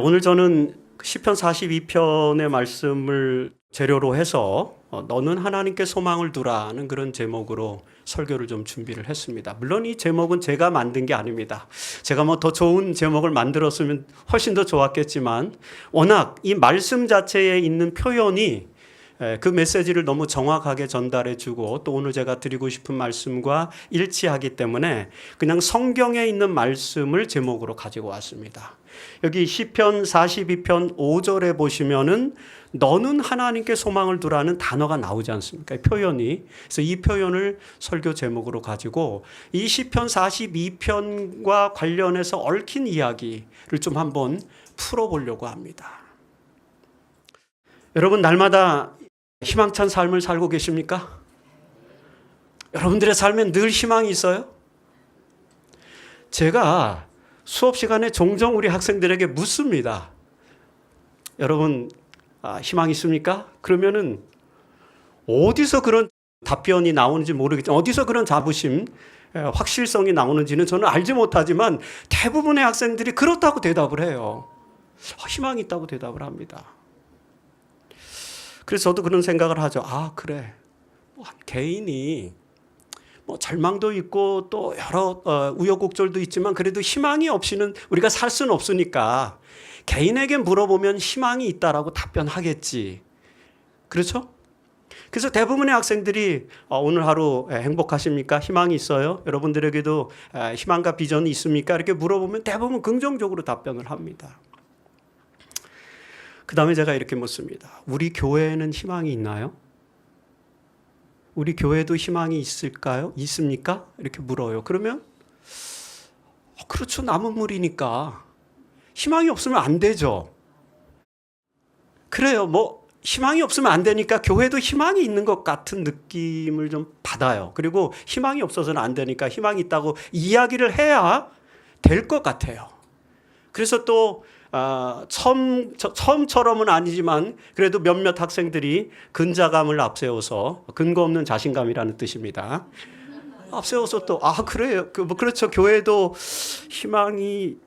오늘 저는 시편 42편의 말씀을 재료로 해서 너는 하나님께 소망을 두라는 그런 제목으로 설교를 좀 준비를 했습니다. 물론 이 제목은 제가 만든 게 아닙니다. 제가 뭐 더 좋은 제목을 만들었으면 훨씬 더 좋았겠지만 워낙 이 말씀 자체에 있는 표현이 그 메시지를 너무 정확하게 전달해 주고 또 오늘 제가 드리고 싶은 말씀과 일치하기 때문에 그냥 성경에 있는 말씀을 제목으로 가지고 왔습니다. 여기 시편 42편 5절에 보시면은 너는 하나님께 소망을 두라는 단어가 나오지 않습니까? 표현이. 그래서 이 표현을 설교 제목으로 가지고 이 시편 42편과 관련해서 얽힌 이야기를 좀 한번 풀어보려고 합니다. 여러분 날마다 희망찬 삶을 살고 계십니까? 여러분들의 삶엔 늘 희망이 있어요? 제가 수업 시간에 종종 우리 학생들에게 묻습니다. 여러분 희망 있습니까? 그러면은 어디서 그런 답변이 나오는지 모르겠지만 어디서 그런 자부심, 확실성이 나오는지는 저는 알지 못하지만 대부분의 학생들이 그렇다고 대답을 해요. 희망이 있다고 대답을 합니다. 그래서 저도 그런 생각을 하죠. 그래. 개인이 절망도 있고 또 여러 우여곡절도 있지만 그래도 희망이 없이는 우리가 살 수는 없으니까 개인에게 물어보면 희망이 있다라고 답변하겠지. 그렇죠? 그래서 대부분의 학생들이 오늘 하루 행복하십니까? 희망이 있어요? 여러분들에게도 희망과 비전이 있습니까? 이렇게 물어보면 대부분 긍정적으로 답변을 합니다. 그 다음에 제가 이렇게 묻습니다. 우리 교회에는 희망이 있나요? 우리 교회도 희망이 있을까요? 있습니까? 이렇게 물어요. 그러면 그렇죠. 남은 물이니까 희망이 없으면 안 되죠. 그래요. 희망이 없으면 안 되니까 교회도 희망이 있는 것 같은 느낌을 좀 받아요. 그리고 희망이 없어서는 안 되니까 희망이 있다고 이야기를 해야 될 것 같아요. 그래서 또 처음처럼은 아니지만 그래도 몇몇 학생들이 근자감을 앞세워서 근거 없는 자신감이라는 뜻입니다. 앞세워서 또 그래요. 그렇죠. 교회도 희망이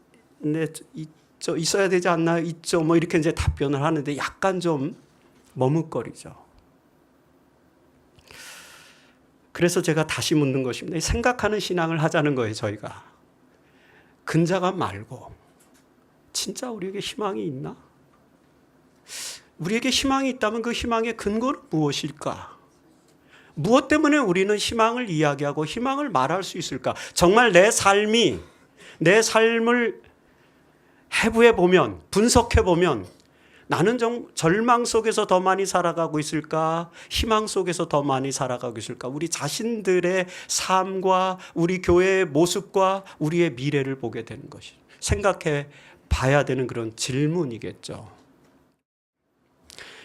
있어야 되지 않나요? 있죠. 이렇게 이제 답변을 하는데 약간 좀 머뭇거리죠. 그래서 제가 다시 묻는 것입니다. 생각하는 신앙을 하자는 거예요. 저희가 근자감 말고. 진짜 우리에게 희망이 있나? 우리에게 희망이 있다면 그 희망의 근거는 무엇일까? 무엇 때문에 우리는 희망을 이야기하고 희망을 말할 수 있을까? 정말 내 삶을 해부해 보면, 분석해 보면 나는 절망 속에서 더 많이 살아가고 있을까? 희망 속에서 더 많이 살아가고 있을까? 우리 자신들의 삶과 우리 교회의 모습과 우리의 미래를 보게 되는 것이 생각해 봐야 되는 그런 질문이겠죠.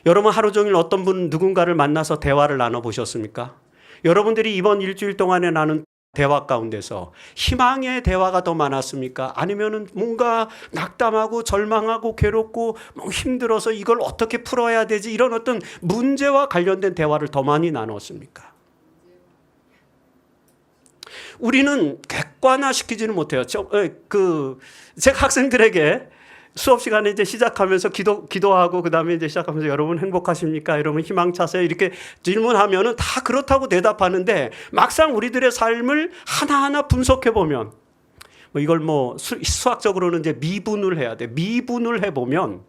여러분 하루 종일 어떤 분 누군가를 만나서 대화를 나눠보셨습니까? 여러분들이 이번 일주일 동안에 나눈 대화 가운데서 희망의 대화가 더 많았습니까? 아니면은 뭔가 낙담하고 절망하고 괴롭고 힘들어서 이걸 어떻게 풀어야 되지? 이런 어떤 문제와 관련된 대화를 더 많이 나눴습니까? 우리는 객관화시키지는 못해요. 제가 학생들에게 수업 시간에 이제 시작하면서 기도하고 그 다음에 이제 시작하면서 여러분 행복하십니까? 여러분 희망 차세요? 이렇게 질문하면은 다 그렇다고 대답하는데 막상 우리들의 삶을 하나하나 분석해 보면 이걸 수학적으로는 이제 미분을 해야 돼. 미분을 해 보면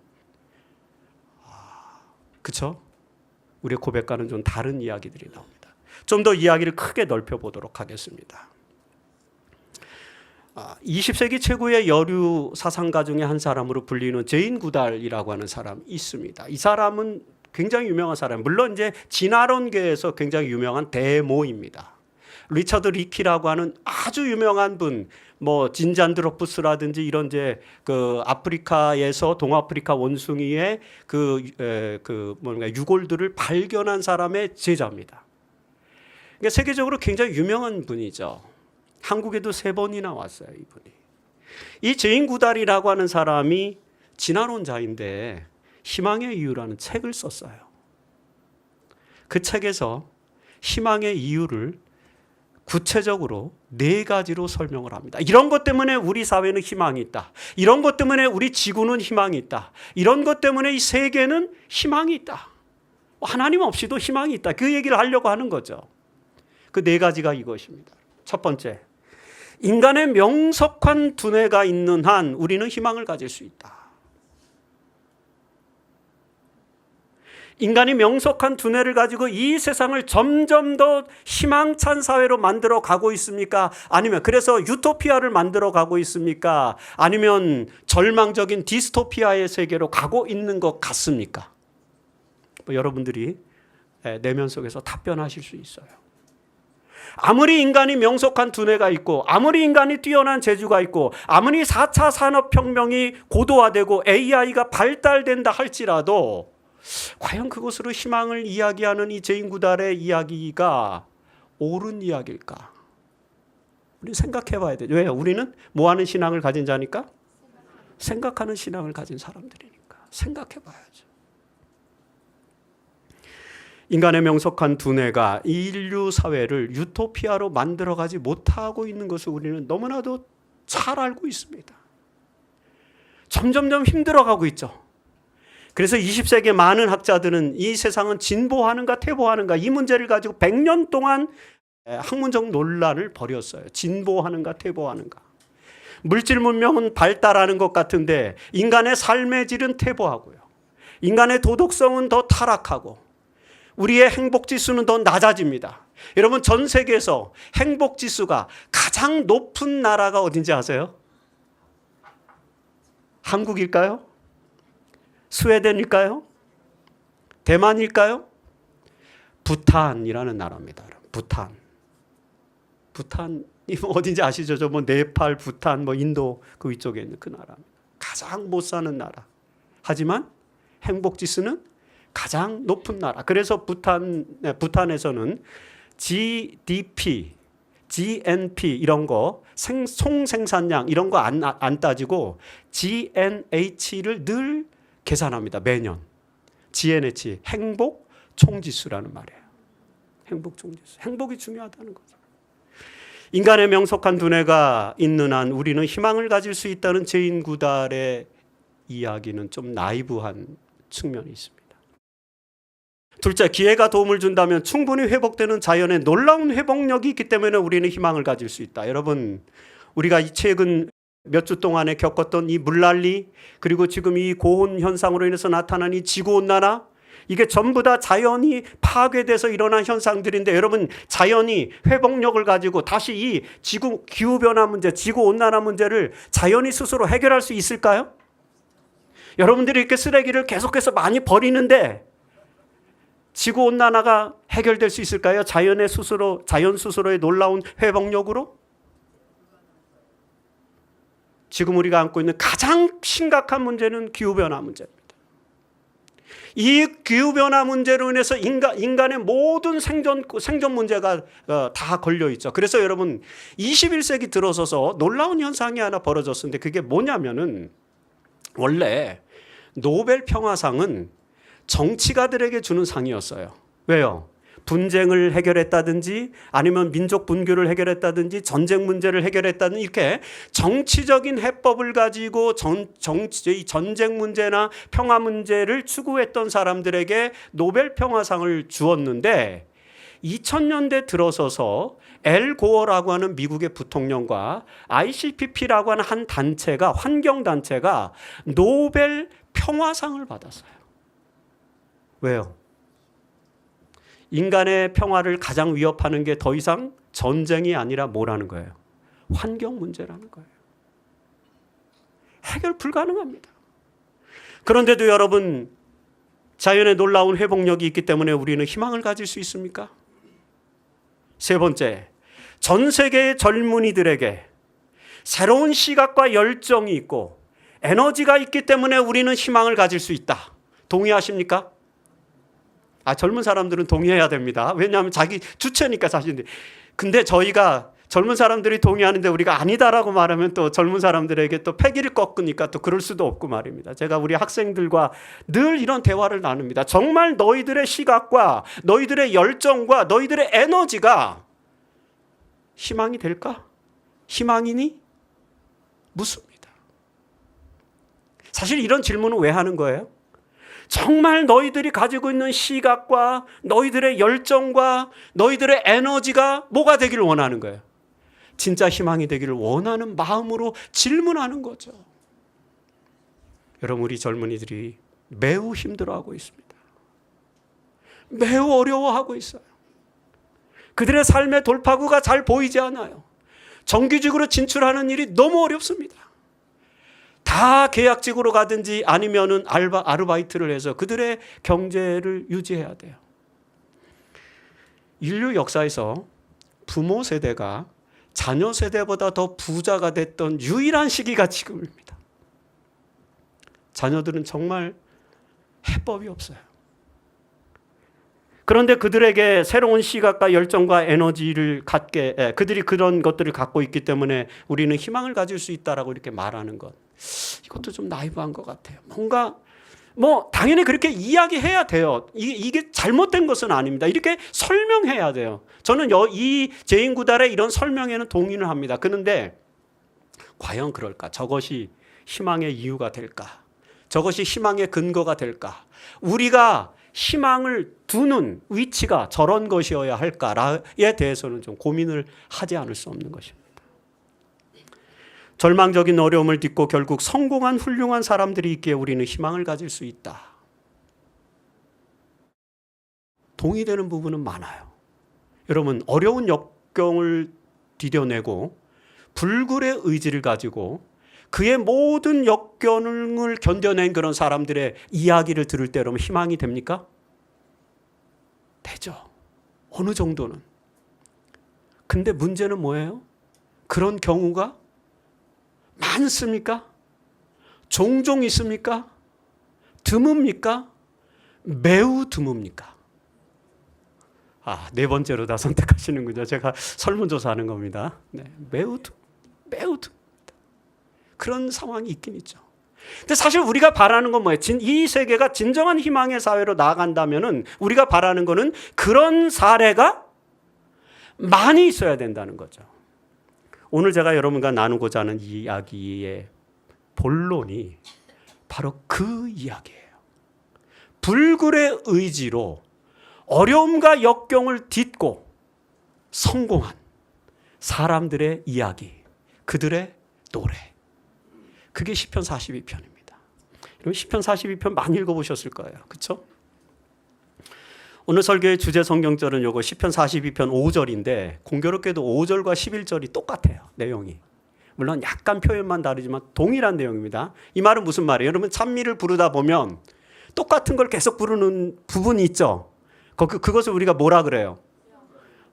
그렇죠? 우리의 고백과는 좀 다른 이야기들이 나옵니다. 좀 더 이야기를 크게 넓혀 보도록 하겠습니다. 20세기 최고의 여류 사상가 중에 한 사람으로 불리는 제인 구달이라고 하는 사람이 있습니다. 이 사람은 굉장히 유명한 사람, 물론 이제 진화론계에서 굉장히 유명한 대모입니다. 리처드 리키라고 하는 아주 유명한 분, 진잔드로푸스라든지 이런 이제 아프리카에서 동아프리카 원숭이의 유골들을 발견한 사람의 제자입니다. 그러니까 세계적으로 굉장히 유명한 분이죠. 한국에도 3번이나 왔어요, 이분이. 이 제인 구달이라고 하는 사람이 진화론자인데 희망의 이유라는 책을 썼어요. 그 책에서 희망의 이유를 구체적으로 4가지로 설명을 합니다. 이런 것 때문에 우리 사회는 희망이 있다. 이런 것 때문에 우리 지구는 희망이 있다. 이런 것 때문에 이 세계는 희망이 있다. 하나님 없이도 희망이 있다. 그 얘기를 하려고 하는 거죠. 그 4가지가 이것입니다. 첫 번째, 인간의 명석한 두뇌가 있는 한 우리는 희망을 가질 수 있다. 인간이 명석한 두뇌를 가지고 이 세상을 점점 더 희망찬 사회로 만들어 가고 있습니까? 아니면 그래서 유토피아를 만들어 가고 있습니까? 아니면 절망적인 디스토피아의 세계로 가고 있는 것 같습니까? 여러분들이 내면 속에서 답변하실 수 있어요. 아무리 인간이 명석한 두뇌가 있고, 아무리 인간이 뛰어난 재주가 있고, 아무리 4차 산업혁명이 고도화되고 AI가 발달된다 할지라도 과연 그것으로 희망을 이야기하는 이 죄인구달의 이야기가 옳은 이야기일까? 우리 생각해 봐야 돼요. 왜요? 우리는 뭐 하는 신앙을 가진 자니까? 생각하는 신앙을 가진 사람들이니까. 생각해 봐야죠. 인간의 명석한 두뇌가 인류 사회를 유토피아로 만들어가지 못하고 있는 것을 우리는 너무나도 잘 알고 있습니다. 점점점 힘들어가고 있죠. 그래서 20세기 많은 학자들은 이 세상은 진보하는가 퇴보하는가 이 문제를 가지고 100년 동안 학문적 논란을 벌였어요. 진보하는가 퇴보하는가. 물질 문명은 발달하는 것 같은데 인간의 삶의 질은 퇴보하고요. 인간의 도덕성은 더 타락하고 우리의 행복지수는 더 낮아집니다. 여러분, 전 세계에서 행복지수가 가장 높은 나라가 어딘지 아세요? 한국일까요? 스웨덴일까요? 대만일까요? 부탄이라는 나라입니다. 부탄이 어딘지 아시죠? 저 뭐 네팔, 부탄, 뭐 인도 그 위쪽에 있는 그 나라입니다. 가장 못 사는 나라. 하지만 행복지수는 가장 높은 나라. 그래서 부탄에서는 GDP, GNP 이런 거, 총생산량 이런 거 안 따지고 GNH를 늘 계산합니다. 매년. GNH, 행복 총지수라는 말이에요. 행복 총지수. 행복이 중요하다는 거죠. 인간의 명석한 두뇌가 있는 한 우리는 희망을 가질 수 있다는 죄인구달의 이야기는 좀 나이브한 측면이 있습니다. 둘째, 기회가 도움을 준다면 충분히 회복되는 자연의 놀라운 회복력이 있기 때문에 우리는 희망을 가질 수 있다. 여러분, 우리가 최근 몇 주 동안에 겪었던 이 물난리, 그리고 지금 이 고온 현상으로 인해서 나타난 이 지구온난화, 이게 전부 다 자연이 파괴돼서 일어난 현상들인데, 여러분, 자연이 회복력을 가지고 다시 이 지구 기후변화 문제, 지구온난화 문제를 자연이 스스로 해결할 수 있을까요? 여러분들이 이렇게 쓰레기를 계속해서 많이 버리는데 지구온난화가 해결될 수 있을까요? 자연 스스로의 놀라운 회복력으로? 지금 우리가 안고 있는 가장 심각한 문제는 기후변화 문제입니다. 이 기후변화 문제로 인해서 인간의 모든 생존 문제가 다 걸려있죠. 그래서 여러분, 21세기 들어서서 놀라운 현상이 하나 벌어졌는데 그게 뭐냐면은, 원래 노벨 평화상은 정치가들에게 주는 상이었어요. 왜요? 분쟁을 해결했다든지 아니면 민족 분규를 해결했다든지 전쟁 문제를 해결했다든지 이렇게 정치적인 해법을 가지고 전쟁 문제나 평화 문제를 추구했던 사람들에게 노벨 평화상을 주었는데, 2000년대 들어서서 엘 고어라고 하는 미국의 부통령과 ICPP라고 하는 한 단체가, 환경단체가 노벨 평화상을 받았어요. 왜요? 인간의 평화를 가장 위협하는 게 더 이상 전쟁이 아니라 뭐라는 거예요? 환경 문제라는 거예요. 해결 불가능합니다. 그런데도 여러분, 자연의 놀라운 회복력이 있기 때문에 우리는 희망을 가질 수 있습니까? 세 번째, 전 세계의 젊은이들에게 새로운 시각과 열정이 있고 에너지가 있기 때문에 우리는 희망을 가질 수 있다. 동의하십니까? 젊은 사람들은 동의해야 됩니다. 왜냐하면 자기 주체니까 자신들이. 근데 저희가 젊은 사람들이 동의하는데 우리가 아니다라고 말하면 또 젊은 사람들에게 또 패기를 꺾으니까 또 그럴 수도 없고 말입니다. 제가 우리 학생들과 늘 이런 대화를 나눕니다. 정말 너희들의 시각과 너희들의 열정과 너희들의 에너지가 희망이 될까? 희망이니? 묻습니다. 사실 이런 질문은 왜 하는 거예요? 정말 너희들이 가지고 있는 시각과 너희들의 열정과 너희들의 에너지가 뭐가 되기를 원하는 거예요? 진짜 희망이 되기를 원하는 마음으로 질문하는 거죠. 여러분, 우리 젊은이들이 매우 힘들어하고 있습니다. 매우 어려워하고 있어요. 그들의 삶의 돌파구가 잘 보이지 않아요. 정규직으로 진출하는 일이 너무 어렵습니다. 다 계약직으로 가든지 아니면은 아르바이트를 해서 그들의 경제를 유지해야 돼요. 인류 역사에서 부모 세대가 자녀 세대보다 더 부자가 됐던 유일한 시기가 지금입니다. 자녀들은 정말 해법이 없어요. 그런데 그들에게 새로운 시각과 열정과 에너지를 갖게, 그들이 그런 것들을 갖고 있기 때문에 우리는 희망을 가질 수 있다라고 이렇게 말하는 것, 이것도 좀 나이브한 것 같아요. 뭔가 당연히 그렇게 이야기해야 돼요. 이게 잘못된 것은 아닙니다. 이렇게 설명해야 돼요. 저는 이 제2구달의 이런 설명에는 동의를 합니다. 그런데 과연 그럴까? 저것이 희망의 이유가 될까? 저것이 희망의 근거가 될까? 우리가 희망을 두는 위치가 저런 것이어야 할까에 대해서는 좀 고민을 하지 않을 수 없는 것입니다. 절망적인 어려움을 딛고 결국 성공한 훌륭한 사람들이 있기에 우리는 희망을 가질 수 있다. 동의되는 부분은 많아요. 여러분, 어려운 역경을 디뎌내고 불굴의 의지를 가지고 그의 모든 역경을 견뎌낸 그런 사람들의 이야기를 들을 때 여러분 희망이 됩니까? 되죠. 어느 정도는. 근데 문제는 뭐예요? 그런 경우가 많습니까? 종종 있습니까? 드뭅니까? 매우 드뭅니까? 네 번째로 다 선택하시는군요. 제가 설문조사하는 겁니다. 네, 매우 드뭅니다. 그런 상황이 있긴 있죠. 근데 사실 우리가 바라는 건 뭐예요? 이 세계가 진정한 희망의 사회로 나아간다면은 우리가 바라는 거는 그런 사례가 많이 있어야 된다는 거죠. 오늘 제가 여러분과 나누고자 하는 이야기의 본론이 바로 그 이야기예요. 불굴의 의지로 어려움과 역경을 딛고 성공한 사람들의 이야기, 그들의 노래. 그게 시편 42편입니다. 여러분 시편 42편 많이 읽어보셨을 거예요. 그렇죠? 오늘 설교의 주제 성경절은 요거 시편 42편 5절인데 공교롭게도 5절과 11절이 똑같아요. 내용이. 물론 약간 표현만 다르지만 동일한 내용입니다. 이 말은 무슨 말이에요? 여러분 찬미를 부르다 보면 똑같은 걸 계속 부르는 부분이 있죠. 그것을 우리가 뭐라 그래요?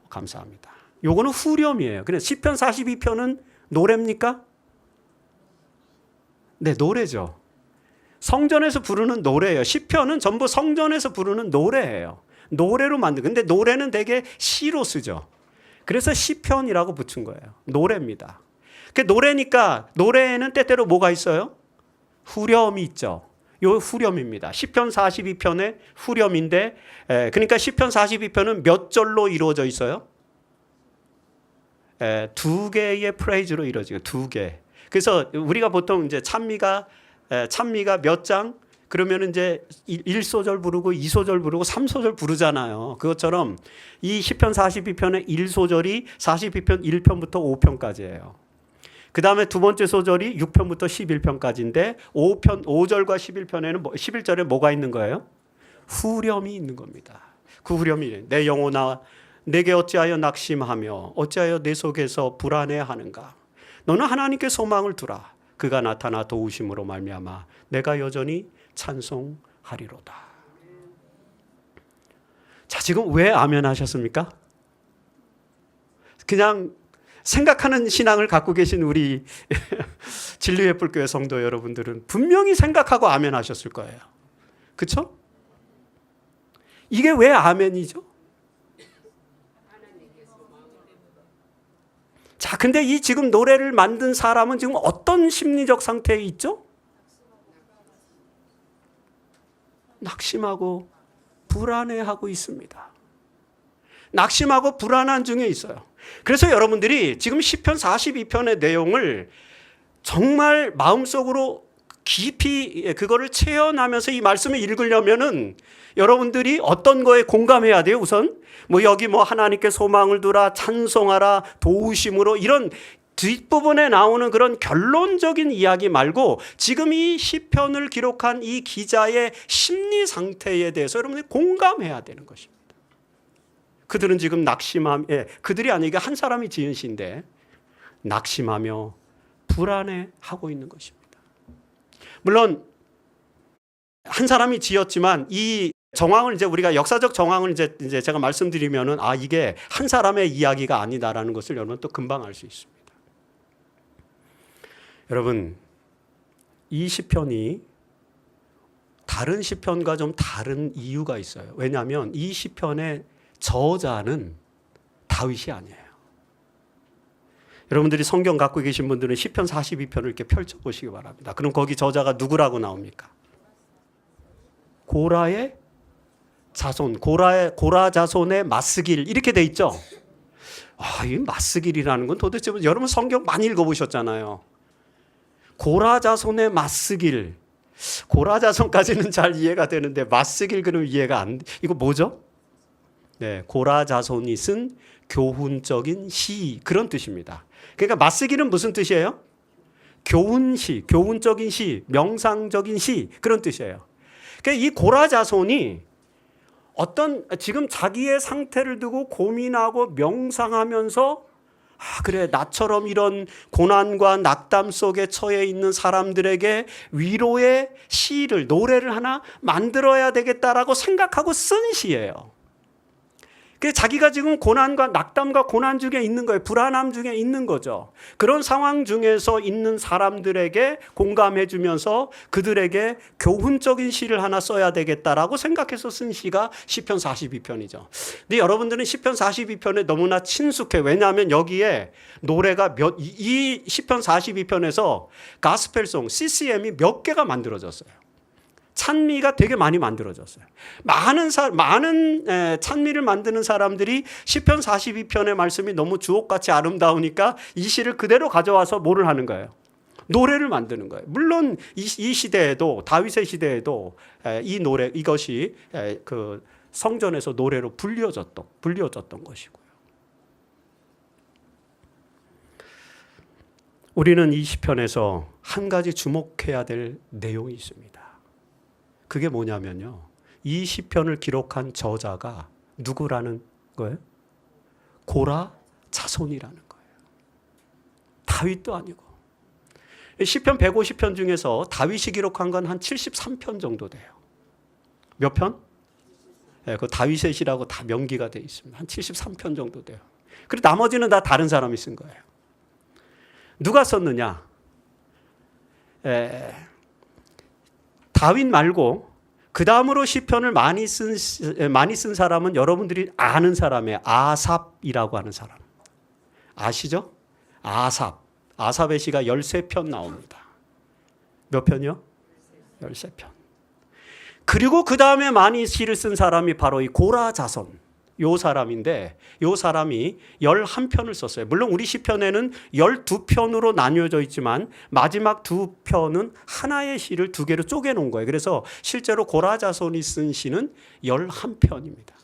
감사합니다. 요거는 후렴이에요. 그래서 시편 42편은 노래입니까? 네, 노래죠. 성전에서 부르는 노래예요. 시편은 전부 성전에서 부르는 노래예요. 노래로 만든. 근데 노래는 되게 시로 쓰죠. 그래서 시편이라고 붙인 거예요. 노래입니다. 그 노래니까 노래에는 때때로 뭐가 있어요? 후렴이 있죠. 요 후렴입니다. 시편 42편의 후렴인데, 그러니까 시편 42편은 몇 절로 이루어져 있어요? 두 개의 프레이즈로 이루어지고 두 개. 그래서 우리가 보통 이제 찬미가 몇 장? 그러면 이제 1소절 부르고 2소절 부르고 3소절 부르잖아요. 그것처럼 이 시편 42편의 1소절이 42편 1편부터 5편까지예요. 그 다음에 두 번째 소절이 6편부터 11편까지인데 5절과 11편에는 11절에 뭐가 있는 거예요? 후렴이 있는 겁니다. 그 후렴이 내 영혼아 내게 어찌하여 낙심하며 어찌하여 내 속에서 불안해하는가. 너는 하나님께 소망을 두라. 그가 나타나 도우심으로 말미암아 내가 여전히 찬송하리로다. 자, 지금 왜 아멘 하셨습니까? 그냥 생각하는 신앙을 갖고 계신 우리 진리의 뿔교회 성도 여러분들은 분명히 생각하고 아멘 하셨을 거예요. 그렇죠? 이게 왜 아멘이죠? 자, 근데 이 지금 노래를 만든 사람은 지금 어떤 심리적 상태에 있죠? 낙심하고 불안해하고 있습니다. 낙심하고 불안한 중에 있어요. 그래서 여러분들이 지금 시편 42편의 내용을 정말 마음속으로 깊이 그거를 체험하면서 이 말씀을 읽으려면은 여러분들이 어떤 거에 공감해야 돼요? 우선 여기 하나님께 소망을 두라, 찬송하라, 도우심으로 이런 뒷부분에 나오는 그런 결론적인 이야기 말고 지금 이 시편을 기록한 이 기자의 심리 상태에 대해서 여러분들이 공감해야 되는 것입니다. 그들은 지금 그들이 아니라 한 사람이 지은 시인데 낙심하며 불안해하고 있는 것입니다. 물론 한 사람이 지었지만 이 정황을 이제 우리가 역사적 정황을 이제 제가 말씀드리면은 이게 한 사람의 이야기가 아니다라는 것을 여러분 또 금방 알 수 있습니다. 여러분, 이 시편이 다른 시편과 좀 다른 이유가 있어요. 왜냐하면 이 시편의 저자는 다윗이 아니에요. 여러분들이 성경 갖고 계신 분들은 시편 42편을 이렇게 펼쳐보시기 바랍니다. 그럼 거기 저자가 누구라고 나옵니까? 고라의 자손, 고라 자손의 마스길 이렇게 돼 있죠. 이 마스길이라는 건 도대체 여러분 성경 많이 읽어보셨잖아요. 고라 자손의 마스길, 고라 자손까지는 잘 이해가 되는데 마스길 그럼 이해가 안 돼. 이거 뭐죠? 네, 고라 자손이 쓴 교훈적인 시 그런 뜻입니다. 그러니까 마스길은 무슨 뜻이에요? 교훈시, 교훈적인 시, 명상적인 시 그런 뜻이에요. 그러니까 이 고라 자손이 지금 자기의 상태를 두고 고민하고 명상하면서 그래 나처럼 이런 고난과 낙담 속에 처해 있는 사람들에게 위로의 시를 노래를 하나 만들어야 되겠다라고 생각하고 쓴 시예요. 자기가 지금 고난과 낙담과 고난 중에 있는 거예요. 불안함 중에 있는 거죠. 그런 상황 중에서 있는 사람들에게 공감해 주면서 그들에게 교훈적인 시를 하나 써야 되겠다라고 생각해서 쓴 시가 시편 42편이죠. 근데 여러분들은 시편 42편에 너무나 친숙해. 왜냐하면 여기에 노래가 이 시편 42편에서 가스펠송, CCM이 몇 개가 만들어졌어요. 찬미가 되게 많이 만들어졌어요. 많은 찬미를 만드는 사람들이 시편 42편의 말씀이 너무 주옥같이 아름다우니까 이 시를 그대로 가져와서 뭐를 하는 거예요? 노래를 만드는 거예요. 물론 이 시대에도 다윗의 시대에도 이것이 그 성전에서 노래로 불려졌던 것이고요. 우리는 이 시편에서 한 가지 주목해야 될 내용이 있습니다. 그게 뭐냐면요. 이 시편을 기록한 저자가 누구라는 거예요? 고라 자손이라는 거예요. 다윗도 아니고. 시편 150편 중에서 다윗이 기록한 건 한 73편 정도 돼요. 몇 편? 그 다윗의 시라고 다 명기가 돼 있습니다. 한 73편 정도 돼요. 그리고 나머지는 다 다른 사람이 쓴 거예요. 누가 썼느냐? 다윗 말고 그 다음으로 시편을 많이 쓴 사람은 여러분들이 아는 사람이에요. 아삽이라고 하는 사람. 아시죠? 아삽의 시가 13편 나옵니다. 몇 편이요? 13편. 그리고 그 다음에 많이 시를 쓴 사람이 바로 이 고라 자손. 요 사람인데 요 사람이 11편을 썼어요. 물론 우리 시편에는 12편으로 나뉘어져 있지만 마지막 2편은 하나의 시를 2개로 쪼개 놓은 거예요. 그래서 실제로 고라 자손이 쓴 시는 11편입니다.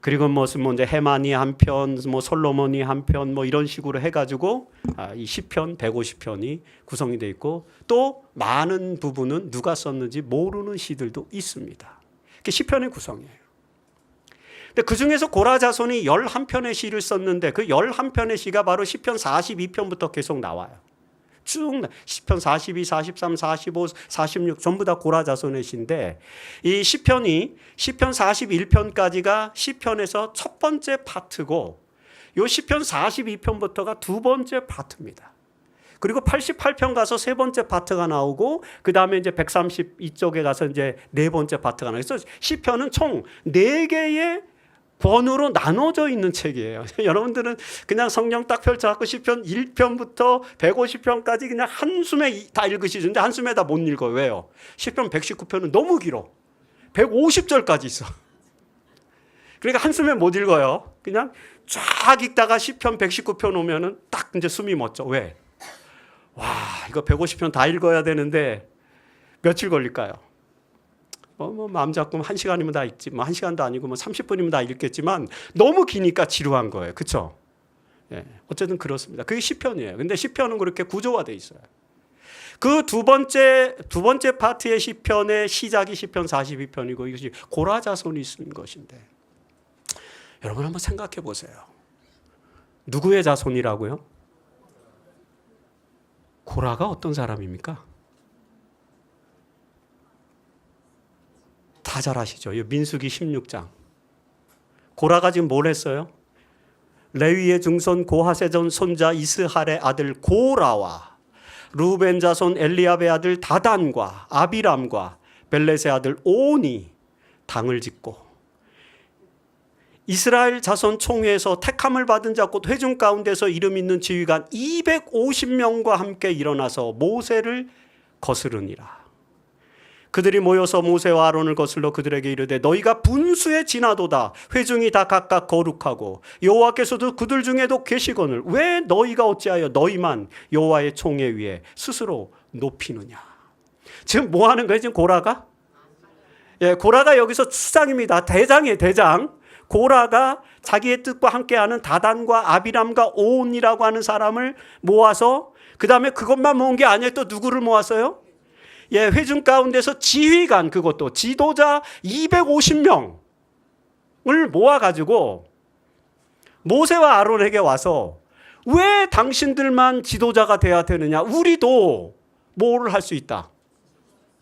그리고 이제 헤만이 한 편, 솔로몬이 한 편, 이런 식으로 해가지고 이 시편 150편이 구성이 되어 있고 또 많은 부분은 누가 썼는지 모르는 시들도 있습니다. 그게 시편의 구성이에요. 근데 그 중에서 고라 자손이 11편의 시를 썼는데 그 11편의 시가 바로 시편 42편부터 계속 나와요. 쭉 시편 42, 43, 45, 46 전부 다 고라 자손의 시인데 이 시편 41편까지가 시편에서 첫 번째 파트고 이 시편 42편부터가 두 번째 파트입니다. 그리고 88편 가서 세 번째 파트가 나오고 그 다음에 이제 132쪽에 가서 이제 네 번째 파트가 나와요. 그래서 시편은 총 4개의 번으로 나눠져 있는 책이에요. 여러분들은 그냥 성경 딱 펼쳐갖고 시편 1편부터 150편까지 그냥 한숨에 다 읽으시는데 한숨에 다 못 읽어요. 왜요? 시편 119편은 너무 길어. 150절까지 있어. 그러니까 한숨에 못 읽어요. 그냥 쫙 읽다가 시편 119편 오면은 딱 이제 숨이 멎죠. 왜? 와, 이거 150편 다 읽어야 되는데 며칠 걸릴까요? 뭐 마음 잡고 1시간이면 다 읽지. 뭐 1시간도 아니고 뭐 30분이면 다 읽겠지만 너무 기니까 지루한 거예요. 그렇죠? 예. 어쨌든 그렇습니다. 그게 시편이에요. 근데 시편은 그렇게 구조화돼 있어요. 그 두 번째 파트의 시편의 시작이 시편 42편이고 이것이 고라 자손이 쓴 것인데 여러분 한번 생각해 보세요. 누구의 자손이라고요? 고라가 어떤 사람입니까? 다 잘 아시죠? 민수기 16장. 고라가 지금 뭘 했어요? 레위의 증손 고하세전 손자 이스할의 아들 고라와 루벤 자손 엘리압의 아들 다단과 아비람과 벨렛의 아들 온이 당을 짓고 이스라엘 자손 총회에서 택함을 받은 자 곧 회중 가운데서 이름 있는 지휘관 250명과 함께 일어나서 모세를 거스르니라. 그들이 모여서 모세와 아론을 거슬러 그들에게 이르되 너희가 분수에 지나도다. 회중이 다 각각 거룩하고 여호와께서도 그들 중에도 계시거늘 왜 너희가 어찌하여 너희만 여호와의 총회 위에 스스로 높이느냐. 지금 뭐 하는 거예요? 지금 고라가? 예, 고라가 여기서 수장입니다. 대장이에요, 대장. 고라가 자기의 뜻과 함께하는 다단과 아비람과 오온이라고 하는 사람을 모아서 그 다음에 그것만 모은 게 아니에요. 또 누구를 모았어요? 예, 회중 가운데서 지휘관 그것도 지도자 250명을 모아가지고 모세와 아론에게 와서 왜 당신들만 지도자가 돼야 되느냐? 우리도 뭐를 할 수 있다?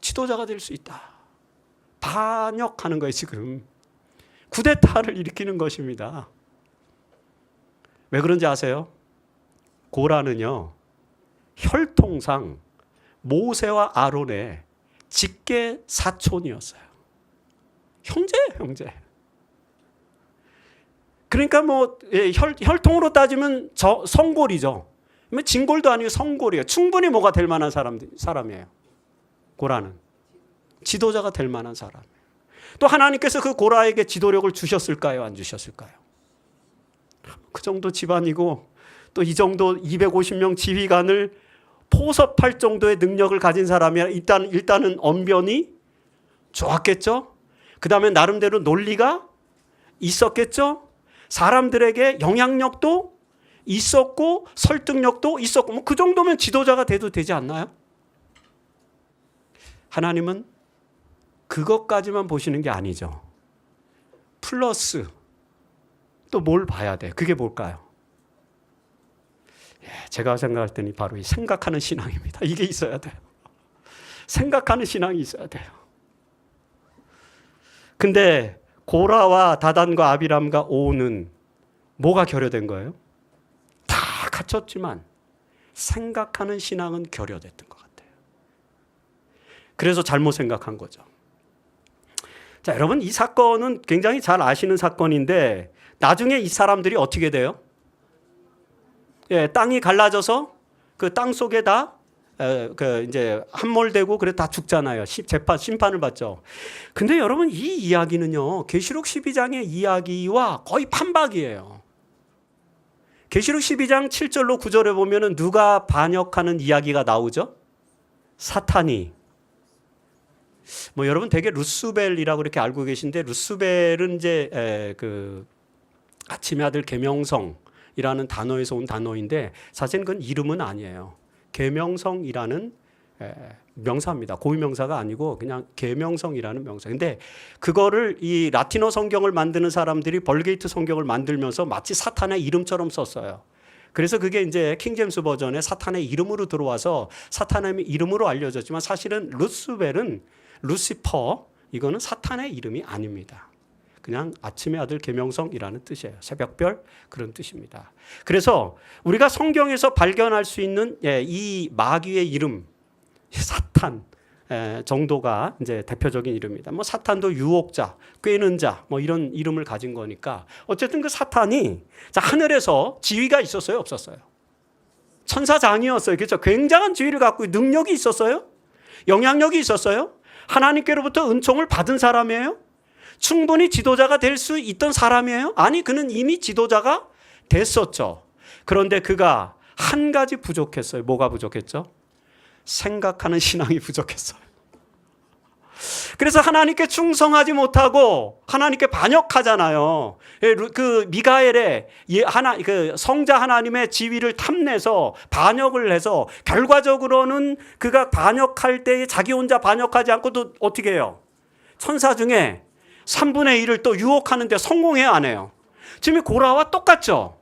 지도자가 될 수 있다. 반역하는 거예요, 지금. 쿠데타를 일으키는 것입니다. 왜 그런지 아세요? 고라는요, 혈통상 모세와 아론의 직계 사촌이었어요. 형제예요, 형제. 그러니까 뭐 혈통으로 따지면 성골이죠. 진골도 아니고 성골이에요. 충분히 뭐가 될 만한 사람이에요. 고라는 지도자가 될 만한 사람. 또 하나님께서 그 고라에게 지도력을 주셨을까요? 안 주셨을까요? 그 정도 집안이고 또 이 정도 250명 지휘관을 포섭할 정도의 능력을 가진 사람이 일단은 언변이 좋았겠죠. 그 다음에 나름대로 논리가 있었겠죠. 사람들에게 영향력도 있었고 설득력도 있었고 뭐 그 정도면 지도자가 돼도 되지 않나요? 하나님은 그것까지만 보시는 게 아니죠. 플러스 또 뭘 봐야 돼? 그게 뭘까요? 제가 생각할 때는 바로 이 생각하는 신앙입니다. 이게 있어야 돼요. 생각하는 신앙이 있어야 돼요. 근데 고라와 다단과 아비람과 오는 뭐가 결여된 거예요? 다 갖췄지만 생각하는 신앙은 결여됐던 것 같아요. 그래서 잘못 생각한 거죠. 자, 여러분 이 사건은 굉장히 잘 아시는 사건인데 나중에 이 사람들이 어떻게 돼요? 예, 땅이 갈라져서 그 땅 속에 다 이제 함몰되고 그래 다 죽잖아요. 심판을 받죠. 근데 여러분 이 이야기는요. 계시록 12장의 이야기와 거의 판박이에요. 계시록 12장 7절로 9절에 보면은 누가 반역하는 이야기가 나오죠? 사탄이. 뭐 여러분 되게 루스벨이라고 그렇게 알고 계신데 루스벨은 이제 그 아침의 아들 계명성이라는 단어에서 온 단어인데 사실은 그건 이름은 아니에요. 계명성이라는 명사입니다. 고유명사가 아니고 그냥 계명성이라는 명사. 근데 그거를 이 라틴어 성경을 만드는 사람들이 벌게이트 성경을 만들면서 마치 사탄의 이름처럼 썼어요. 그래서 그게 이제 킹제임스 버전에 사탄의 이름으로 들어와서 사탄의 이름으로 알려졌지만 사실은 루스벨은 루시퍼 이거는 사탄의 이름이 아닙니다. 그냥 아침의 아들 계명성이라는 뜻이에요. 새벽별 그런 뜻입니다. 그래서 우리가 성경에서 발견할 수 있는 이 마귀의 이름 사탄 정도가 이제 대표적인 이름입니다. 뭐 사탄도 유혹자, 꾀는 자, 뭐 이런 이름을 가진 거니까 어쨌든 그 사탄이 자, 하늘에서 지위가 있었어요, 없었어요? 천사장이었어요. 그렇죠? 굉장한 지위를 갖고 능력이 있었어요? 영향력이 있었어요? 하나님께로부터 은총을 받은 사람이에요? 충분히 지도자가 될 수 있던 사람이에요? 아니, 그는 이미 지도자가 됐었죠. 그런데 그가 한 가지 부족했어요. 뭐가 부족했죠? 생각하는 신앙이 부족했어요. 그래서 하나님께 충성하지 못하고 하나님께 반역하잖아요. 그 미가엘의 그 성자 하나님의 지위를 탐내서 반역을 해서 결과적으로는 그가 반역할 때에 자기 혼자 반역하지 않고 또 어떻게 해요? 천사 중에 3분의 1을 또 유혹하는데 성공해요, 안 해요? 지금 고라와 똑같죠?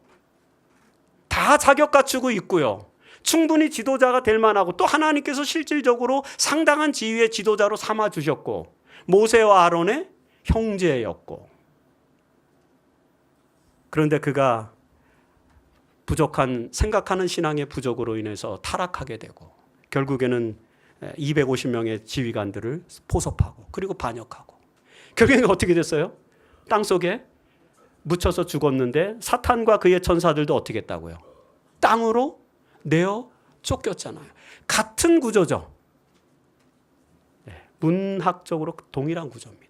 다 자격 갖추고 있고요. 충분히 지도자가 될 만하고 또 하나님께서 실질적으로 상당한 지위의 지도자로 삼아 주셨고 모세와 아론의 형제였고, 그런데 그가 부족한 생각하는 신앙의 부족으로 인해서 타락하게 되고 결국에는 250명의 지휘관들을 포섭하고 그리고 반역하고 결국에는 어떻게 됐어요? 땅속에 묻혀서 죽었는데 사탄과 그의 천사들도 어떻게 했다고요? 땅으로 내어 쫓겼잖아요. 같은 구조죠. 문학적으로 동일한 구조입니다.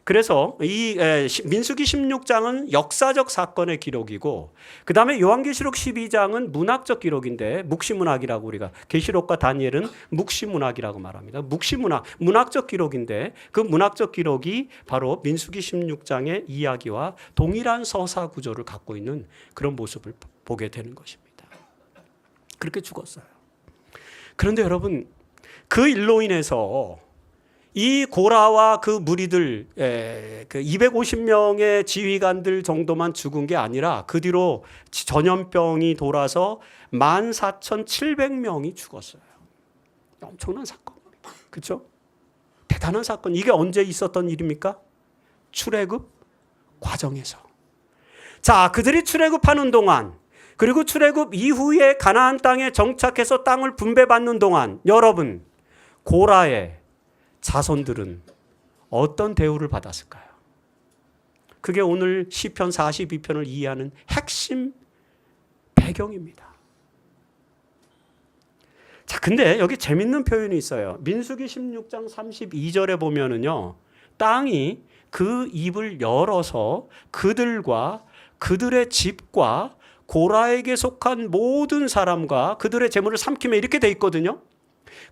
그래서 이 민수기 16장은 역사적 사건의 기록이고 그 다음에 요한계시록 12장은 문학적 기록인데 묵시문학이라고 우리가 계시록과 다니엘은 묵시문학이라고 말합니다. 묵시문학, 문학적 기록인데 그 문학적 기록이 바로 민수기 16장의 이야기와 동일한 서사 구조를 갖고 있는 그런 모습을 보게 되는 것입니다. 그렇게 죽었어요. 그런데 여러분, 그 일로 인해서 이 고라와 그 무리들, 그 250명의 지휘관들 정도만 죽은 게 아니라 그 뒤로 전염병이 돌아서 14,700명이 죽었어요. 엄청난 사건입니다. 그렇죠? 대단한 사건. 이게 언제 있었던 일입니까? 출애굽 과정에서. 자, 그들이 출애굽하는 동안 그리고 출애굽 이후에 가나안 땅에 정착해서 땅을 분배받는 동안 여러분, 고라의 자손들은 어떤 대우를 받았을까요? 그게 오늘 시편 42편을 이해하는 핵심 배경입니다. 자, 근데 여기 재밌는 표현이 있어요. 민수기 16장 32절에 보면은요, 땅이 그 입을 열어서 그들과 그들의 집과 고라에게 속한 모든 사람과 그들의 재물을 삼키며 이렇게 돼 있거든요.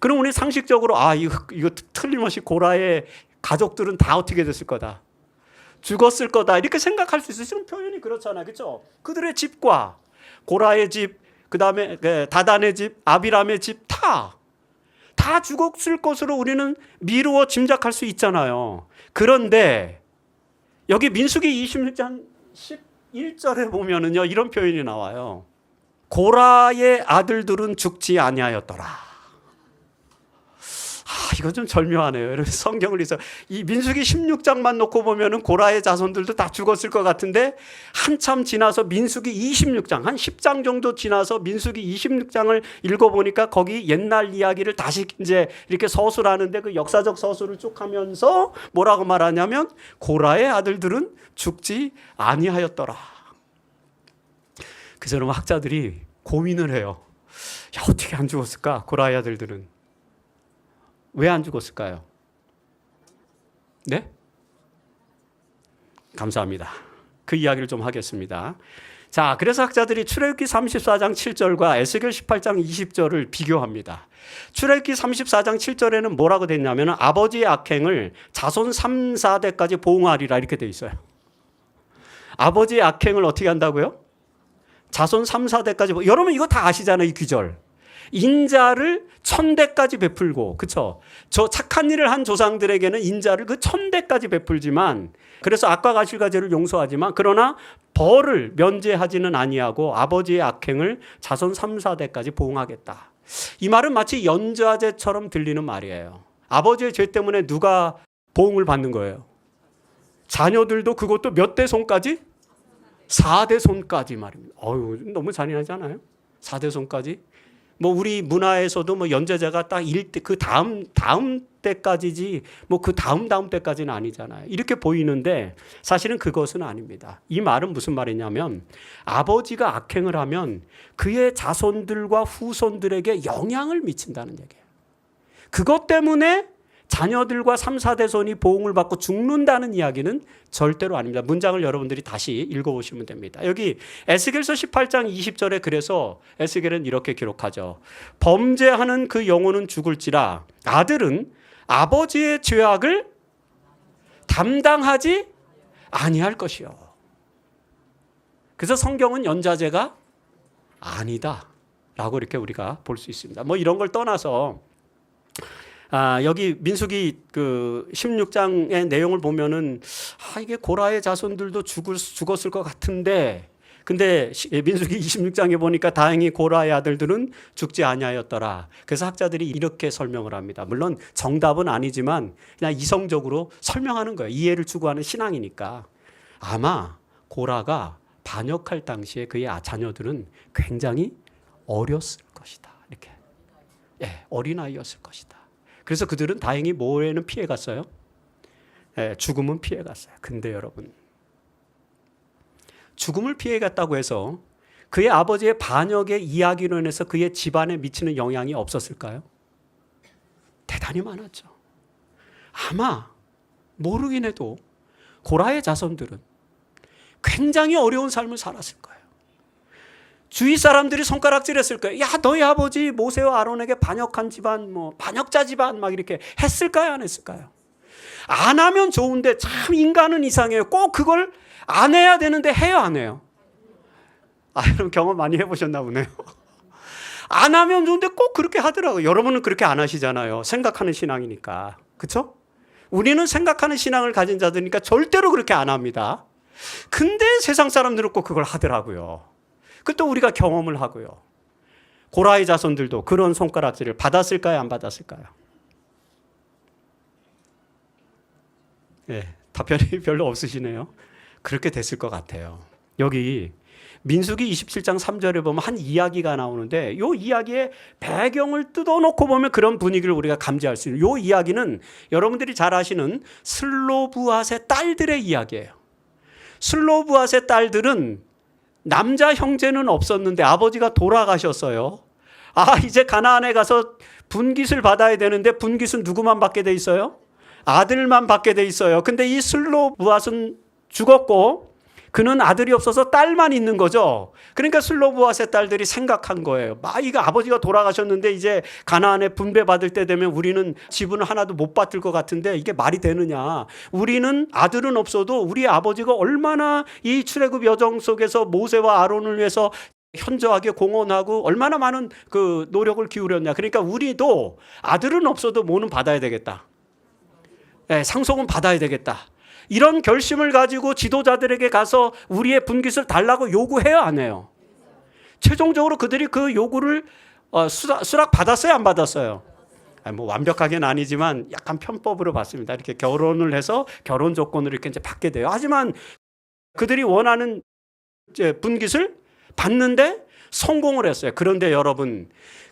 그럼 우리 상식적으로 이거 틀림없이 고라의 가족들은 다 어떻게 됐을 거다, 죽었을 거다 이렇게 생각할 수 있어요. 지금 표현이 그렇잖아요, 그렇죠? 그들의 집과 고라의 집, 그 다음에 다단의 집, 아비람의 집 다 죽었을 것으로 우리는 미루어 짐작할 수 있잖아요. 그런데 여기 민수기 26장 11절에 보면은요, 이런 표현이 나와요. 고라의 아들들은 죽지 아니하였더라. 이거 좀 절묘하네요. 여러분, 성경을 읽어서 이 민수기 16장만 놓고 보면은 고라의 자손들도 다 죽었을 것 같은데 한참 지나서 민수기 26장, 한 10장 정도 지나서 민수기 26장을 읽어보니까 거기 옛날 이야기를 다시 이제 이렇게 서술하는데 그 역사적 서술을 쭉 하면서 뭐라고 말하냐면 고라의 아들들은 죽지 아니하였더라. 그래서 여러분, 학자들이 고민을 해요. 어떻게 안 죽었을까? 고라의 아들들은. 왜 안 죽었을까요? 네? 감사합니다. 그 이야기를 좀 하겠습니다. 자, 그래서 학자들이 출애굽기 34장 7절과 에스겔 18장 20절을 비교합니다. 출애굽기 34장 7절에는 뭐라고 됐냐면 아버지의 악행을 자손 3, 4대까지 보응하리라 이렇게 돼 있어요. 아버지의 악행을 어떻게 한다고요? 자손 3, 4대까지. 여러분 이거 다 아시잖아요, 이 귀절. 인자를 1000대까지 베풀고, 그쵸? 저 착한 일을 한 조상들에게는 인자를 그 1000대까지 베풀지만, 그래서 악과 가실과 죄를 용서하지만, 그러나 벌을 면제하지는 아니하고 아버지의 악행을 자손 3, 4대까지 보응하겠다. 이 말은 마치 연좌제처럼 들리는 말이에요. 아버지의 죄 때문에 누가 보응을 받는 거예요? 자녀들도 그것도 몇 대 손까지? 4대 손까지 말입니다. 너무 잔인하지 않아요? 4대 손까지? 뭐 우리 문화에서도 뭐 연제자가 딱 그 다음 때까지지 뭐 그 다음 때까지는 아니잖아요. 이렇게 보이는데 사실은 그것은 아닙니다. 이 말은 무슨 말이냐면 아버지가 악행을 하면 그의 자손들과 후손들에게 영향을 미친다는 얘기예요. 그것 때문에 자녀들과 3, 4대손이 보응을 받고 죽는다는 이야기는 절대로 아닙니다. 문장을 여러분들이 다시 읽어보시면 됩니다. 여기 에스겔서 18장 20절에 그래서 에스겔은 이렇게 기록하죠. 범죄하는 그 영혼은 죽을지라 아들은 아버지의 죄악을 담당하지 아니할 것이요. 그래서 성경은 연자제가 아니다 라고 이렇게 우리가 볼 수 있습니다. 뭐 이런 걸 떠나서 여기 민수기 그 16장의 내용을 보면은 이게 고라의 자손들도 죽었을 것 같은데 근데 민수기 26장에 보니까 다행히 고라의 아들들은 죽지 아니하였더라. 그래서 학자들이 이렇게 설명을 합니다. 물론 정답은 아니지만 그냥 이성적으로 설명하는 거예요. 이해를 추구하는 신앙이니까. 아마 고라가 반역할 당시에 그의 자녀들은 굉장히 어렸을 것이다. 이렇게. 어린아이였을 것이다. 그래서 그들은 다행히 뭐에는 피해 갔어요? 죽음은 피해 갔어요. 근데 여러분, 죽음을 피해 갔다고 해서 그의 아버지의 반역의 이야기로 인해서 그의 집안에 미치는 영향이 없었을까요? 대단히 많았죠. 아마 모르긴 해도 고라의 자손들은 굉장히 어려운 삶을 살았을 거예요. 주위 사람들이 손가락질했을 거예요. 야, 너희 아버지 모세와 아론에게 반역한 집안, 뭐 반역자 집안 막 이렇게 했을까요, 안 했을까요? 안 하면 좋은데 참 인간은 이상해요. 꼭 그걸 안 해야 되는데 해요, 안 해요? 여러분 경험 많이 해보셨나 보네요. 안 하면 좋은데 꼭 그렇게 하더라고요. 여러분은 그렇게 안 하시잖아요. 생각하는 신앙이니까. 그렇죠? 우리는 생각하는 신앙을 가진 자들이니까 절대로 그렇게 안 합니다. 근데 세상 사람들은 꼭 그걸 하더라고요. 그것도 우리가 경험을 하고요. 고라의 자손들도 그런 손가락질을 받았을까요? 안 받았을까요? 답변이 별로 없으시네요. 그렇게 됐을 것 같아요. 여기 민수기 27장 3절에 보면 한 이야기가 나오는데 이 이야기의 배경을 뜯어놓고 보면 그런 분위기를 우리가 감지할 수 있는 이 이야기는 여러분들이 잘 아시는 슬로브앗의 딸들의 이야기예요. 슬로브앗의 딸들은 남자 형제는 없었는데 아버지가 돌아가셨어요. 이제 가나안에 가서 분깃을 받아야 되는데 분깃은 누구만 받게 돼 있어요? 아들만 받게 돼 있어요. 근데 이 슬로브앗은 죽었고 그는 아들이 없어서 딸만 있는 거죠. 그러니까 슬로브앗의 딸들이 생각한 거예요. 이거 아버지가 돌아가셨는데 이제 가나안에 분배받을 때 되면 우리는 지분을 하나도 못 받을 것 같은데 이게 말이 되느냐. 우리는 아들은 없어도 우리 아버지가 얼마나 이 출애굽 여정 속에서 모세와 아론을 위해서 현저하게 공헌하고 얼마나 많은 그 노력을 기울였냐. 그러니까 우리도 아들은 없어도 뭐는 받아야 되겠다. 상속은 받아야 되겠다. 이런 결심을 가지고 지도자들에게 가서 우리의 분깃을 달라고 요구해요, 안 해요? 최종적으로 그들이 그 요구를 수락 받았어요, 안 받았어요? 뭐 완벽하게는 아니지만 약간 편법으로 받습니다. 이렇게 결혼을 해서 결혼 조건을 이렇게 이제 받게 돼요. 하지만 그들이 원하는 이제 분깃을 받는데 성공을 했어요. 그런데 여러분,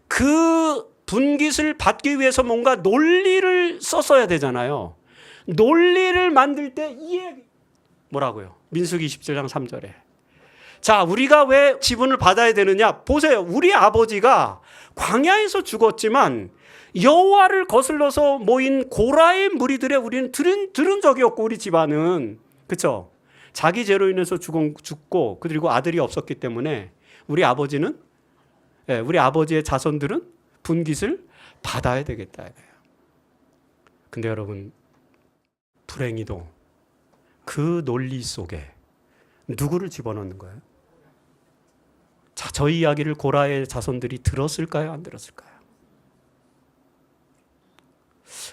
그 분깃을 받기 위해서 뭔가 논리를 썼어야 되잖아요. 논리를 만들 때 이해 뭐라고요? 민수기 27장 3절에. 자, 우리가 왜 지분을 받아야 되느냐? 보세요. 우리 아버지가 광야에서 죽었지만 여호와를 거슬러서 모인 고라의 무리들의 우리는 들은 적이 없고 우리 집안은 그렇죠? 자기 죄로 인해서 죽고 그리고 아들이 없었기 때문에 우리 아버지는 우리 아버지의 자손들은 분깃을 받아야 되겠다. 근데 여러분 불행히도 그 논리 속에 누구를 집어넣는 거예요? 자, 저희 이야기를 고라의 자손들이 들었을까요? 안 들었을까요?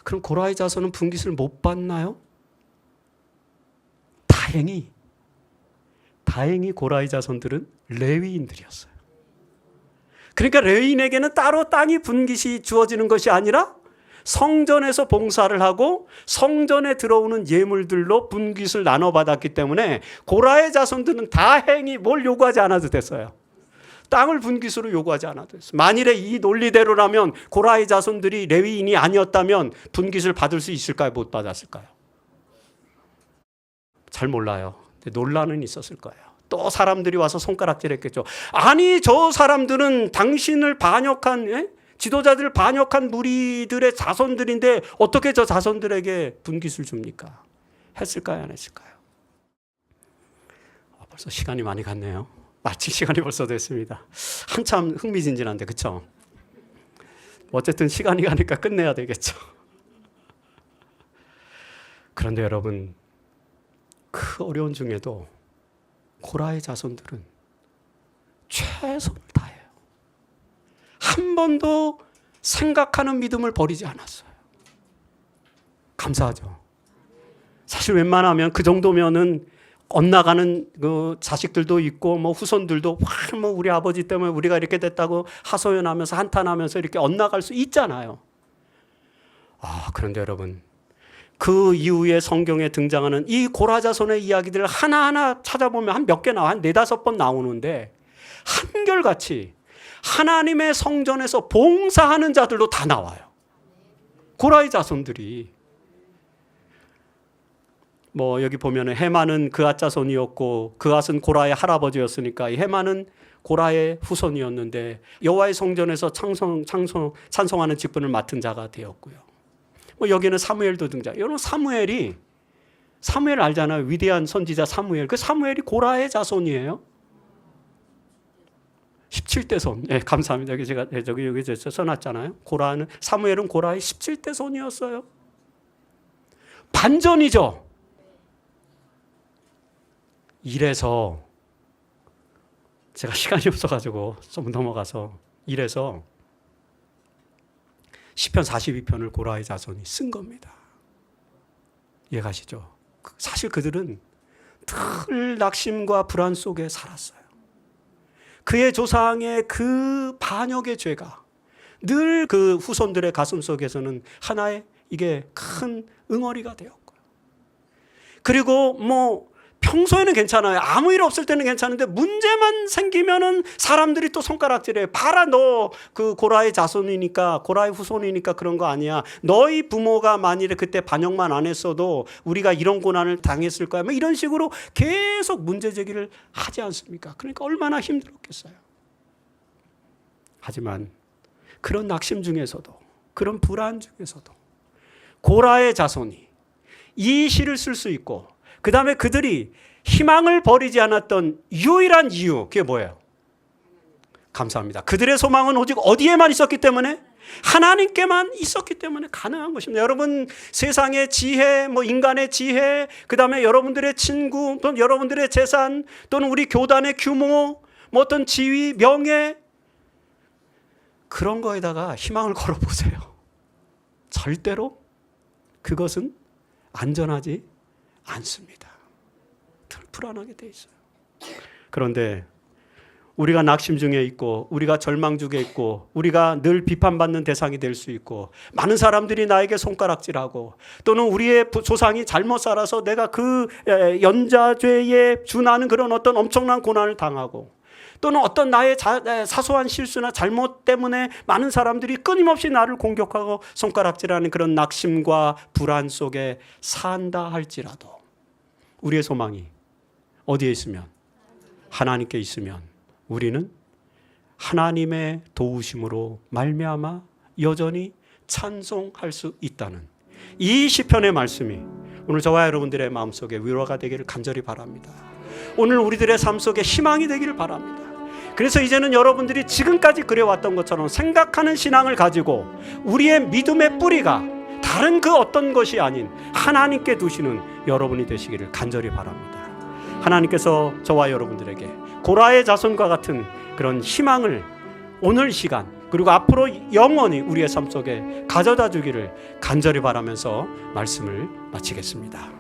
그럼 고라의 자손은 분깃을 못 받나요? 다행히 고라의 자손들은 레위인들이었어요. 그러니까 레위인에게는 따로 땅이 분깃이 주어지는 것이 아니라 성전에서 봉사를 하고 성전에 들어오는 예물들로 분깃을 나눠받았기 때문에 고라의 자손들은 다행히 뭘 요구하지 않아도 됐어요. 땅을 분깃으로 요구하지 않아도 했어요. 만일에 이 논리대로라면 고라의 자손들이 레위인이 아니었다면 분깃을 받을 수 있을까요? 못 받았을까요? 잘 몰라요. 논란은 있었을 거예요. 또 사람들이 와서 손가락질했겠죠. 아니 저 사람들은 당신을 반역한 지도자들 반역한 무리들의 자손들인데 어떻게 저 자손들에게 분깃을 줍니까? 했을까요? 안 했을까요? 벌써 시간이 많이 갔네요. 마칠 시간이 벌써 됐습니다. 한참 흥미진진한데 그렇죠? 어쨌든 시간이 가니까 끝내야 되겠죠. 그런데 여러분 그 어려운 중에도 고라의 자손들은 최선을 다해요. 한 번도 생각하는 믿음을 버리지 않았어요. 감사하죠. 사실 웬만하면 그 정도면은 엇나가는 그 자식들도 있고 뭐 후손들도 뭐 우리 아버지 때문에 우리가 이렇게 됐다고 하소연하면서 한탄하면서 이렇게 엇나갈 수 있잖아요. 그런데 여러분 그 이후에 성경에 등장하는 이 고라 자손의 이야기들을 하나하나 찾아보면 한 몇 개 나와, 한 4-5번 나오는데 한결같이 하나님의 성전에서 봉사하는 자들도 다 나와요. 고라의 자손들이. 뭐 여기 보면은 헤만은 그앗 자손이었고 그앗은 고라의 할아버지였으니까 이 헤만은 고라의 후손이었는데 여호와의 성전에서 찬송하는 직분을 맡은 자가 되었고요. 뭐 여기는 사무엘도 등장. 여러분 사무엘 알잖아요. 위대한 선지자 사무엘. 그 사무엘이 고라의 자손이에요. 17대 손. 네, 감사합니다. 제가 여기 써놨잖아요. 사무엘은 고라의 17대 손이었어요. 반전이죠. 이래서 제가 시간이 없어가지고 좀 넘어가서 이래서 시편 42편을 고라의 자손이 쓴 겁니다. 이해가시죠? 사실 그들은 늘 낙심과 불안 속에 살았어요. 그의 조상의 그 반역의 죄가 늘 그 후손들의 가슴 속에서는 하나의 이게 큰 응어리가 되었고요. 그리고 뭐 평소에는 괜찮아요. 아무 일 없을 때는 괜찮은데 문제만 생기면은 사람들이 또 손가락질해요. 봐라 너 그 고라의 자손이니까 고라의 후손이니까 그런 거 아니야. 너희 부모가 만일에 그때 반역만 안 했어도 우리가 이런 고난을 당했을 거야. 뭐 이런 식으로 계속 문제 제기를 하지 않습니까? 그러니까 얼마나 힘들었겠어요. 하지만 그런 낙심 중에서도 그런 불안 중에서도 고라의 자손이 이 시를 쓸 수 있고 그 다음에 그들이 희망을 버리지 않았던 유일한 이유, 그게 뭐예요? 감사합니다. 그들의 소망은 오직 어디에만 있었기 때문에? 하나님께만 있었기 때문에 가능한 것입니다. 여러분 세상의 지혜, 뭐 인간의 지혜, 그 다음에 여러분들의 친구, 또는 여러분들의 재산, 또는 우리 교단의 규모, 뭐 어떤 지위, 명예, 그런 거에다가 희망을 걸어보세요. 절대로 그것은 안전하지 않습니다. 늘 불안하게 돼 있어요. 그런데 우리가 낙심 중에 있고 우리가 절망 중에 있고 우리가 늘 비판받는 대상이 될 수 있고 많은 사람들이 나에게 손가락질하고 또는 우리의 조상이 잘못 살아서 내가 그 연좌죄에 준하는 그런 어떤 엄청난 고난을 당하고 또는 어떤 나의 사소한 실수나 잘못 때문에 많은 사람들이 끊임없이 나를 공격하고 손가락질하는 그런 낙심과 불안 속에 산다 할지라도 우리의 소망이 어디에 있으면? 하나님께 있으면 우리는 하나님의 도우심으로 말미암아 여전히 찬송할 수 있다는 이 시편의 말씀이 오늘 저와 여러분들의 마음속에 위로가 되기를 간절히 바랍니다. 오늘 우리들의 삶 속에 희망이 되기를 바랍니다. 그래서 이제는 여러분들이 지금까지 그래왔던 것처럼 생각하는 신앙을 가지고 우리의 믿음의 뿌리가 다른 그 어떤 것이 아닌 하나님께 두시는 여러분이 되시기를 간절히 바랍니다. 하나님께서 저와 여러분들에게 고라의 자손과 같은 그런 희망을 오늘 시간 그리고 앞으로 영원히 우리의 삶 속에 가져다 주기를 간절히 바라면서 말씀을 마치겠습니다.